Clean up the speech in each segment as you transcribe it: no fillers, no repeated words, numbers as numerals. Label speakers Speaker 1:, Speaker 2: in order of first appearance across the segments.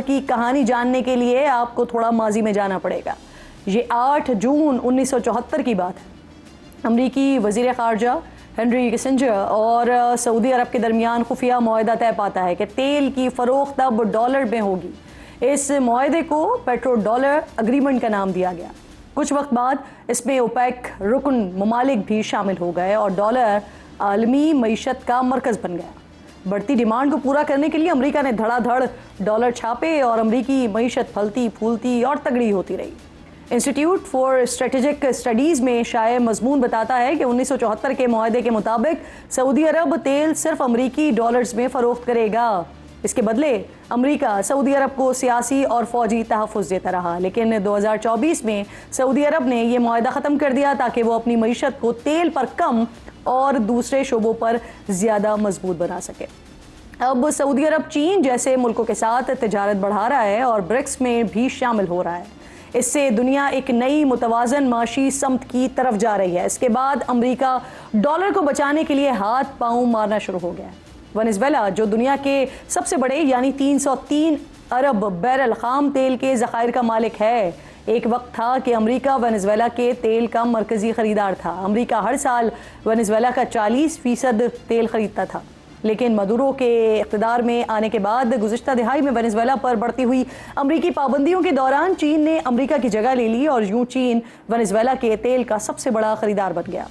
Speaker 1: کی کہانی جاننے کے لیے آپ کو تھوڑا ماضی میں جانا پڑے گا۔ یہ 8 جون 1974 کی بات ہے۔ امریکی وزیر خارجہ ہنری کسنجر اور سعودی عرب کے درمیان خفیہ معاہدہ طے پاتا ہے کہ تیل کی فروخت اب ڈالر میں ہوگی۔ اس معاہدے کو پیٹرو ڈالر اگریمنٹ کا نام دیا گیا۔ کچھ وقت بعد اس میں اوپیک رکن ممالک بھی شامل ہو گئے اور ڈالر عالمی معیشت کا مرکز بن گیا۔ بڑھتی ڈیمانڈ کو پورا کرنے کے لیے امریکہ نے دھڑا دھڑ ڈالر چھاپے اور امریکی معیشت پھلتی پھولتی اور تگڑی ہوتی رہی۔ انسٹیٹیوٹ فار اسٹریٹجک اسٹڈیز میں شائع مضمون بتاتا ہے کہ 1974 کے معاہدے کے مطابق سعودی عرب تیل صرف امریکی ڈالرز میں فروخت کرے گا۔ اس کے بدلے امریکہ سعودی عرب کو سیاسی اور فوجی تحفظ دیتا رہا، لیکن 2024 میں سعودی عرب نے یہ معاہدہ ختم کر دیا تاکہ وہ اپنی معیشت کو تیل پر کم اور دوسرے شعبوں پر زیادہ مضبوط بنا سکے۔ اب سعودی عرب چین جیسے ملکوں کے ساتھ تجارت بڑھا رہا ہے اور برکس میں بھی شامل ہو رہا ہے۔ اس سے دنیا ایک نئی متوازن معاشی سمت کی طرف جا رہی ہے۔ اس کے بعد امریکہ ڈالر کو بچانے کے لیے ہاتھ پاؤں مارنا شروع ہو گیا ہے۔ ونیزویلا جو دنیا کے سب سے بڑے یعنی 303 ارب بیرل خام تیل کے ذخائر کا مالک ہے، ایک وقت تھا کہ امریکہ ونیزویلا کے تیل کا مرکزی خریدار تھا۔ امریکہ ہر سال ونیزویلا کا 40% تیل خریدتا تھا، لیکن مدورو کے اقتدار میں آنے کے بعد گزشتہ دہائی میں ونیزویلا پر بڑھتی ہوئی امریکی پابندیوں کے دوران چین نے امریکہ کی جگہ لے لی اور یوں چین ونیزویلا کے تیل کا سب سے بڑا خریدار بن گیا۔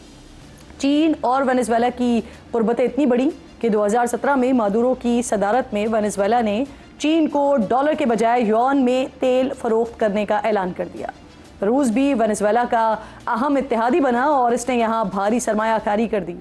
Speaker 1: چین اور ونیزویلا کی قربتیں اتنی بڑی کہ 2017 میں مادورو کی صدارت میں ونیزویلا نے چین کو ڈالر کے بجائے یوان میں تیل فروخت کرنے کا اعلان کر دیا۔ روس بھی ونیزویلا کا اہم اتحادی بنا اور اس نے یہاں بھاری سرمایہ کاری کر دی۔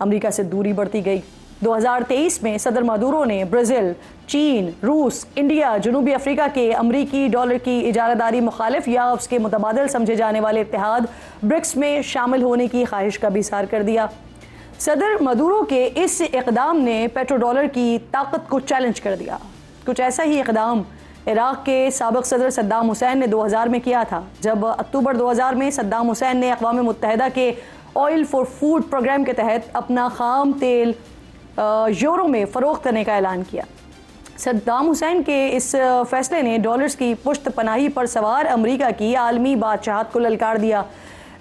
Speaker 1: امریکہ سے دوری بڑھتی گئی۔ 2023 میں صدر مادورو نے برازیل، چین، روس، انڈیا، جنوبی افریقہ کے امریکی ڈالر کی اجارہ داری مخالف یا اس کے متبادل سمجھے جانے والے اتحاد برکس میں شامل ہونے کی خواہش کا بھی اظہار کر دیا۔ صدر مادورو کے اس اقدام نے پیٹرو ڈالر کی طاقت کو چیلنج کر دیا۔ کچھ ایسا ہی اقدام عراق کے سابق صدر صدام حسین نے 2000 میں کیا تھا، جب اکتوبر 2000 میں صدام حسین نے اقوام متحدہ کے آئل فار فوڈ پروگرام کے تحت اپنا خام تیل یورو میں فروخت کرنے کا اعلان کیا۔ صدام حسین کے اس فیصلے نے ڈالرز کی پشت پناہی پر سوار امریکہ کی عالمی بادشاہت کو للکار دیا،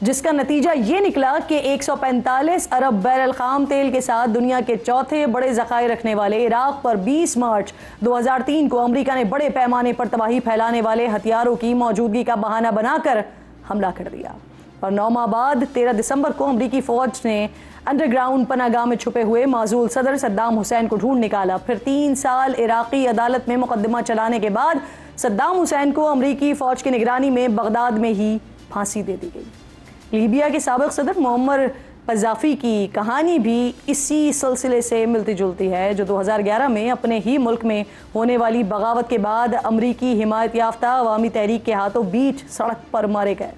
Speaker 1: جس کا نتیجہ یہ نکلا کہ 145 ارب بیرل خام تیل کے ساتھ دنیا کے چوتھے بڑے ذخائر رکھنے والے عراق پر 20 مارچ 2003 کو امریکہ نے بڑے پیمانے پر تباہی پھیلانے والے ہتھیاروں کی موجودگی کا بہانہ بنا کر حملہ کر دیا، اور 9 ماہ بعد 13 دسمبر کو امریکی فوج نے انڈر گراؤنڈ پناہ گاہ میں چھپے ہوئے معزول صدر صدام حسین کو ڈھونڈ نکالا۔ پھر 3 سال عراقی عدالت میں مقدمہ چلانے کے بعد صدام حسین کو امریکی فوج کی نگرانی میں بغداد میں ہی پھانسی دے دی گئی۔ لیبیا کے سابق صدر معمر قذافی کی کہانی بھی اسی سلسلے سے ملتی جلتی ہے، جو 2011 میں اپنے ہی ملک میں ہونے والی بغاوت کے بعد امریکی حمایت یافتہ عوامی تحریک کے ہاتھوں بیچ سڑک پر مارے گئے۔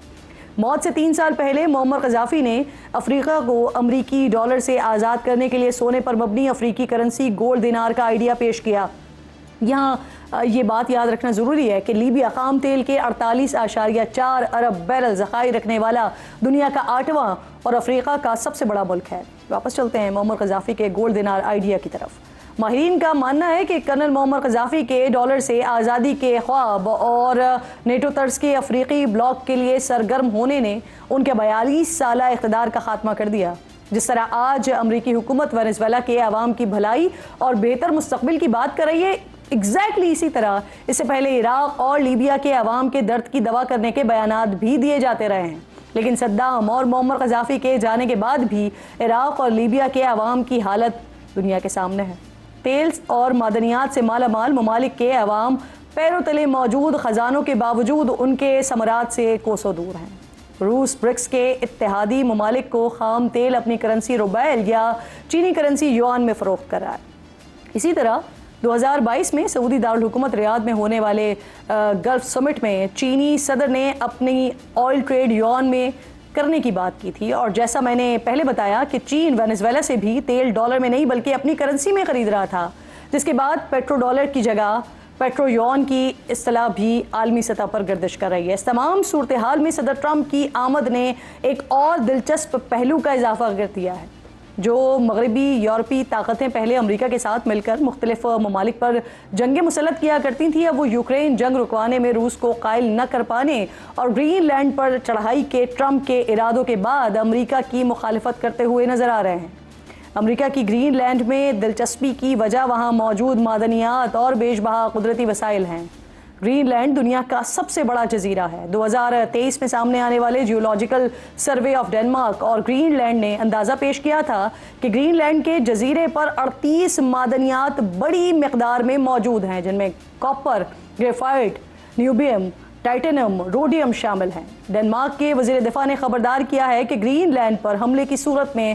Speaker 1: موت سے 3 سال پہلے معمر قذافی نے افریقہ کو امریکی ڈالر سے آزاد کرنے کے لیے سونے پر مبنی افریقی کرنسی گولڈ دینار کا آئیڈیا پیش کیا۔ یہاں یہ بات یاد رکھنا ضروری ہے کہ لیبیا خام تیل کے 48.4 ارب بیرل ذخائر رکھنے والا دنیا کا 8واں اور افریقہ کا سب سے بڑا ملک ہے۔ واپس چلتے ہیں معمر قذافی کے گولڈ دینار آئیڈیا کی طرف۔ ماہرین کا ماننا ہے کہ کرنل معمر قذافی کے ڈالر سے آزادی کے خواب اور نیٹو طرز کے افریقی بلاک کے لیے سرگرم ہونے نے ان کے 42 سالہ اقتدار کا خاتمہ کر دیا۔ جس طرح آج امریکی حکومت ونیزویلا کے عوام کی بھلائی اور بہتر مستقبل کی بات کر رہی ہے، ایگزیکٹلی اسی طرح اس سے پہلے عراق اور لیبیا کے عوام کے درد کی دوا کرنے کے بیانات بھی دیے جاتے رہے ہیں، لیکن صدام اور معمر قذافی کے جانے کے بعد بھی عراق اور لیبیا کے عوام کی حالت دنیا کے سامنے ہے۔ تیل اور معدنیات سے مالا مال ممالک کے عوام پیروں تلے موجود خزانوں کے باوجود ان کے ثمرات سے کوسوں دور ہیں۔ روس برکس کے اتحادی ممالک کو خام تیل اپنی کرنسی روبیل یا چینی کرنسی یوان میں فروخت کر رہا ہے۔ اسی طرح 2022 میں سعودی دارالحکومت ریاض میں ہونے والے گلف سمٹ میں چینی صدر نے اپنی آئل ٹریڈ یوان میں کرنے کی بات کی تھی، اور جیسا میں نے پہلے بتایا کہ چین ونیزویلا سے بھی تیل ڈالر میں نہیں بلکہ اپنی کرنسی میں خرید رہا تھا، جس کے بعد پیٹرو ڈالر کی جگہ پیٹرو یوان کی اصطلاح بھی عالمی سطح پر گردش کر رہی ہے۔ اس تمام صورتحال میں صدر ٹرمپ کی آمد نے ایک اور دلچسپ پہلو کا اضافہ کر دیا ہے۔ جو مغربی یورپی طاقتیں پہلے امریکہ کے ساتھ مل کر مختلف ممالک پر جنگیں مسلط کیا کرتی تھیں، اب وہ یوکرین جنگ رکوانے میں روس کو قائل نہ کر پانے اور گرین لینڈ پر چڑھائی کے ٹرمپ کے ارادوں کے بعد امریکہ کی مخالفت کرتے ہوئے نظر آ رہے ہیں۔ امریکہ کی گرین لینڈ میں دلچسپی کی وجہ وہاں موجود معدنیات اور بیش بہا قدرتی وسائل ہیں۔ گرین لینڈ دنیا کا سب سے بڑا جزیرہ ہے۔ 2023 میں سامنے آنے والے جیولوجیکل سروے آف ڈنمارک اور گرین لینڈ نے اندازہ پیش کیا تھا کہ گرین لینڈ کے جزیرے پر 38 معدنیات بڑی مقدار میں موجود ہیں، جن میں کاپر، گریفائٹ، نیوبیم، ٹائٹینیم، روڈیم شامل ہیں۔ ڈنمارک کے وزیر دفاع نے خبردار کیا ہے کہ گرین لینڈ پر حملے کی صورت میں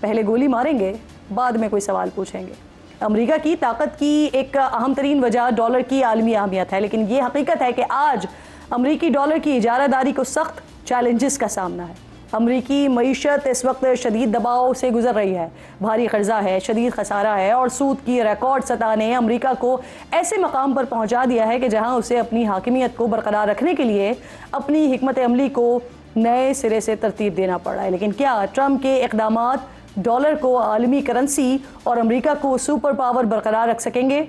Speaker 1: پہلے گولی ماریں گے، بعد میں کوئی سوال پوچھیں گے۔ امریکہ کی طاقت کی ایک اہم ترین وجہ ڈالر کی عالمی اہمیت ہے، لیکن یہ حقیقت ہے کہ آج امریکی ڈالر کی اجارہ داری کو سخت چیلنجز کا سامنا ہے۔ امریکی معیشت اس وقت شدید دباؤ سے گزر رہی ہے، بھاری قرضہ ہے، شدید خسارہ ہے اور سود کی ریکارڈ سطح نے امریکہ کو ایسے مقام پر پہنچا دیا ہے کہ جہاں اسے اپنی حاکمیت کو برقرار رکھنے کے لیے اپنی حکمت عملی کو نئے سرے سے ترتیب دینا پڑ رہا ہے۔ لیکن کیا ٹرمپ کے اقدامات ڈالر کو عالمی کرنسی اور امریکہ کو سپر پاور برقرار رکھ سکیں گے؟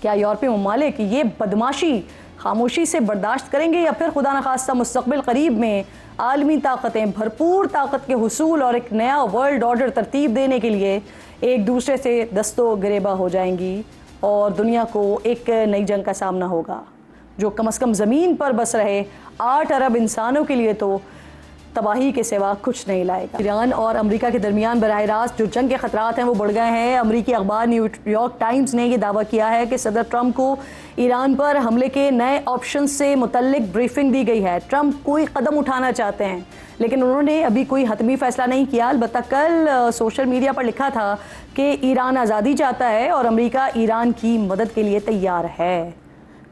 Speaker 1: کیا یورپی ممالک یہ بدماشی خاموشی سے برداشت کریں گے، یا پھر خدا نخواستہ مستقبل قریب میں عالمی طاقتیں بھرپور طاقت کے حصول اور ایک نیا ورلڈ آرڈر ترتیب دینے کے لیے ایک دوسرے سے دست و گریباں ہو جائیں گی اور دنیا کو ایک نئی جنگ کا سامنا ہوگا جو کم از کم زمین پر بس رہے 8 ارب انسانوں کے لیے تو تباہی کے سوا کچھ نہیں لائے گا۔ ایران اور امریکہ کے درمیان براہ راست جو جنگ کے خطرات ہیں وہ بڑھ گئے ہیں۔ امریکی اخبار نیو یارک ٹائمز نے یہ دعویٰ کیا ہے کہ صدر ٹرمپ کو ایران پر حملے کے نئے آپشن سے متعلق بریفنگ دی گئی ہے۔ ٹرمپ کوئی قدم اٹھانا چاہتے ہیں لیکن انہوں نے ابھی کوئی حتمی فیصلہ نہیں کیا۔ البتہ کل سوشل میڈیا پر لکھا تھا کہ ایران آزادی چاہتا ہے اور امریکہ ایران کی مدد کے لیے تیار ہے۔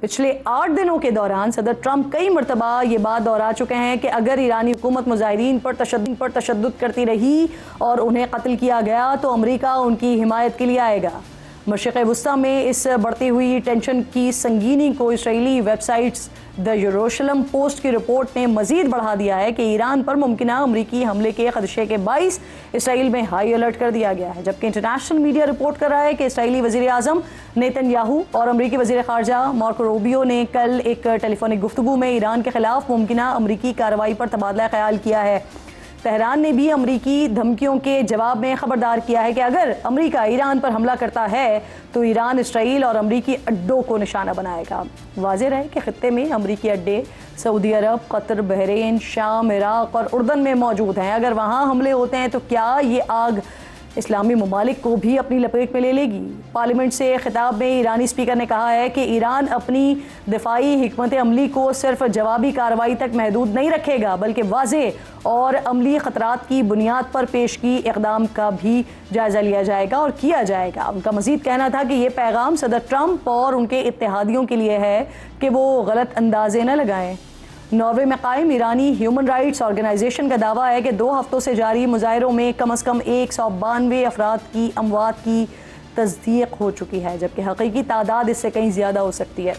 Speaker 1: پچھلے 8 دنوں کے دوران صدر ٹرمپ کئی مرتبہ یہ بات دہرا چکے ہیں کہ اگر ایرانی حکومت مظاہرین پر تشدد کرتی رہی اور انہیں قتل کیا گیا تو امریکہ ان کی حمایت کے لیے آئے گا۔ مشرق وسطیٰ میں اس بڑھتی ہوئی ٹینشن کی سنگینی کو اسرائیلی ویب سائٹس دی یروشلم پوسٹ کی رپورٹ نے مزید بڑھا دیا ہے کہ ایران پر ممکنہ امریکی حملے کے خدشے کے باعث اسرائیل میں ہائی الرٹ کر دیا گیا ہے، جبکہ انٹرنیشنل میڈیا رپورٹ کر رہا ہے کہ اسرائیلی وزیر اعظم نیتن یاہو اور امریکی وزیر خارجہ مارکو روبیو نے کل ایک ٹیلی فونک گفتگو میں ایران کے خلاف ممکنہ امریکی کارروائی پر تبادلہ خیال کیا ہے۔ تہران نے بھی امریکی دھمکیوں کے جواب میں خبردار کیا ہے کہ اگر امریکہ ایران پر حملہ کرتا ہے تو ایران اسرائیل اور امریکی اڈوں کو نشانہ بنائے گا۔ واضح رہے کہ خطے میں امریکی اڈے سعودی عرب، قطر، بحرین، شام، عراق اور اردن میں موجود ہیں۔ اگر وہاں حملے ہوتے ہیں تو کیا یہ آگ اسلامی ممالک کو بھی اپنی لپیٹ میں لے لے گی؟ پارلیمنٹ سے خطاب میں ایرانی اسپیکر نے کہا ہے کہ ایران اپنی دفاعی حکمت عملی کو صرف جوابی کارروائی تک محدود نہیں رکھے گا بلکہ واضح اور عملی خطرات کی بنیاد پر پیش کی اقدام کا بھی جائزہ لیا جائے گا اور کیا جائے گا۔ ان کا مزید کہنا تھا کہ یہ پیغام صدر ٹرمپ اور ان کے اتحادیوں کے لیے ہے کہ وہ غلط اندازے نہ لگائیں۔ ناروے میں قائم ایرانی ہیومن رائٹس آرگنائزیشن کا دعویٰ ہے کہ 2 ہفتوں سے جاری مظاہروں میں کم از کم 192 افراد کی اموات کی تصدیق ہو چکی ہے، جبکہ حقیقی تعداد اس سے کہیں زیادہ ہو سکتی ہے۔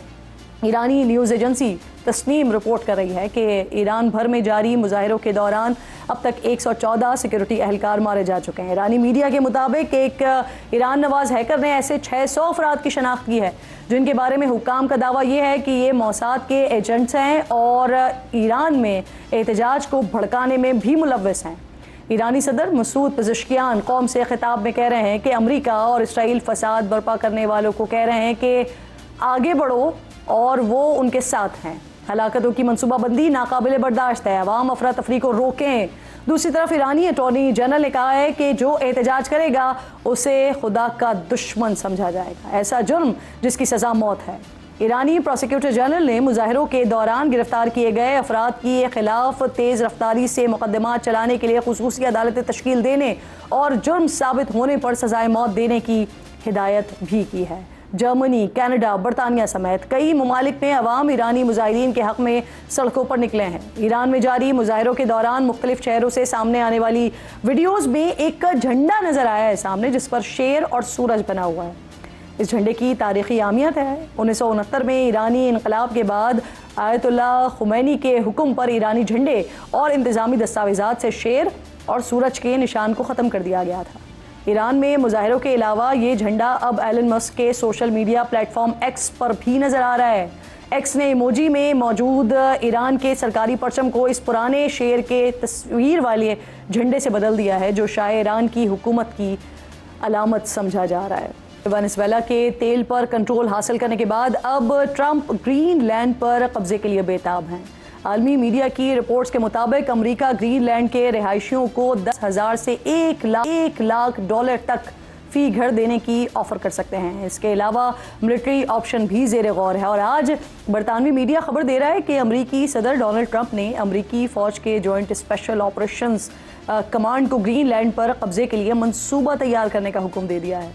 Speaker 1: ایرانی نیوز ایجنسی تسنیم رپورٹ کر رہی ہے کہ ایران بھر میں جاری مظاہروں کے دوران اب تک 114 سیکیورٹی اہلکار مارے جا چکے ہیں۔ ایرانی میڈیا کے مطابق ایک ایران نواز ہیکر نے ایسے 600 افراد کی شناخت کی ہے جن کے بارے میں حکام کا دعویٰ یہ ہے کہ یہ موساد کے ایجنٹس ہیں اور ایران میں احتجاج کو بھڑکانے میں بھی ملوث ہیں۔ ایرانی صدر مسعود پزشکیان قوم سے خطاب میں کہہ رہے ہیں کہ امریکہ اور اسرائیل فساد برپا کرنے والوں کو کہہ رہے ہیں کہ آگے بڑھو اور وہ ان کے ساتھ ہیں۔ ہلاکتوں کی منصوبہ بندی ناقابل برداشت ہے، عوام افراتفری کو روکیں۔ دوسری طرف ایرانی اٹارنی جنرل نے کہا ہے کہ جو احتجاج کرے گا اسے خدا کا دشمن سمجھا جائے گا، ایسا جرم جس کی سزا موت ہے۔ ایرانی پروسیکیوٹر جنرل نے مظاہروں کے دوران گرفتار کیے گئے افراد کے خلاف تیز رفتاری سے مقدمات چلانے کے لیے خصوصی عدالتیں تشکیل دینے اور جرم ثابت ہونے پر سزائے موت دینے کی ہدایت بھی کی ہے۔ جرمنی، کینیڈا، برطانیہ سمیت کئی ممالک میں عوام ایرانی مظاہرین کے حق میں سڑکوں پر نکلے ہیں۔ ایران میں جاری مظاہروں کے دوران مختلف شہروں سے سامنے آنے والی ویڈیوز میں ایک جھنڈا نظر آیا ہے سامنے، جس پر شیر اور سورج بنا ہوا ہے۔ اس جھنڈے کی تاریخی اہمیت ہے۔ 1969 میں ایرانی انقلاب کے بعد آیت اللہ خمینی کے حکم پر ایرانی جھنڈے اور انتظامی دستاویزات سے شیر اور سورج کے نشان کو ختم کر دیا گیا تھا۔ ایران میں مظاہروں کے علاوہ یہ جھنڈا اب ایلن مسک کے سوشل میڈیا پلیٹ فارم ایکس پر بھی نظر آ رہا ہے۔ ایکس نے ایموجی میں موجود ایران کے سرکاری پرچم کو اس پرانے شیر کے تصویر والے جھنڈے سے بدل دیا ہے، جو شاہ ایران کی حکومت کی علامت سمجھا جا رہا ہے۔ وینزویلا کے تیل پر کنٹرول حاصل کرنے کے بعد اب ٹرمپ گرین لینڈ پر قبضے کے لیے بےتاب ہیں۔ عالمی میڈیا کی رپورٹس کے مطابق امریکہ گرین لینڈ کے رہائشیوں کو 10,000 سے 1 لاکھ ڈالر تک فی گھر دینے کی آفر کر سکتے ہیں۔ اس کے علاوہ ملٹری آپشن بھی زیر غور ہے، اور آج برطانوی میڈیا خبر دے رہا ہے کہ امریکی صدر ڈونلڈ ٹرمپ نے امریکی فوج کے جوائنٹ اسپیشل آپریشنز کمانڈ کو گرین لینڈ پر قبضے کے لیے منصوبہ تیار کرنے کا حکم دے دیا ہے۔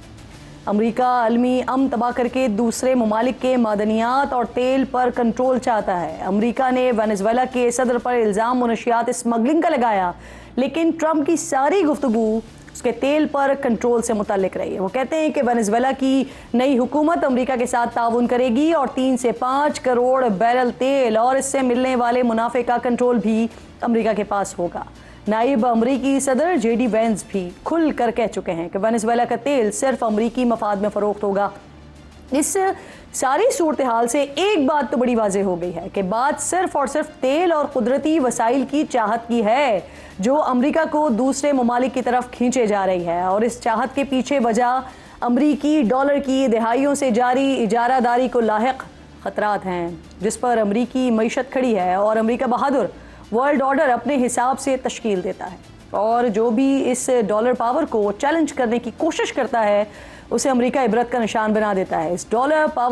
Speaker 1: امریکہ عالمی امن تباہ کر کے دوسرے ممالک کے معدنیات اور تیل پر کنٹرول چاہتا ہے۔ امریکہ نے وینزویلا کے صدر پر الزام منشیات اسمگلنگ کا لگایا، لیکن ٹرمپ کی ساری گفتگو اس کے تیل پر کنٹرول سے متعلق رہی ہے۔ وہ کہتے ہیں کہ وینزویلا کی نئی حکومت امریکہ کے ساتھ تعاون کرے گی اور 3 سے 5 کروڑ بیرل تیل اور اس سے ملنے والے منافع کا کنٹرول بھی امریکہ کے پاس ہوگا۔ نائب امریکی صدر جے ڈی وینس بھی کھل کر کہہ چکے ہیں کہ وینزویلا کا تیل صرف امریکی مفاد میں فروخت ہوگا۔ اس ساری صورتحال سے ایک بات تو بڑی واضح ہو گئی ہے کہ بات صرف اور صرف تیل اور قدرتی وسائل کی چاہت کی ہے، جو امریکہ کو دوسرے ممالک کی طرف کھینچے جا رہی ہے، اور اس چاہت کے پیچھے وجہ امریکی ڈالر کی دہائیوں سے جاری اجارہ داری کو لاحق خطرات ہیں، جس پر امریکی معیشت کھڑی ہے، اور امریکہ بہادر ورلڈ آرڈر اپنے حساب سے تشکیل دیتا ہے، اور جو بھی اس ڈالر پاور کو چیلنج کرنے کی کوشش کرتا ہے اسے امریکہ عبرت کا نشان بنا دیتا ہے۔ اس ڈالر پاور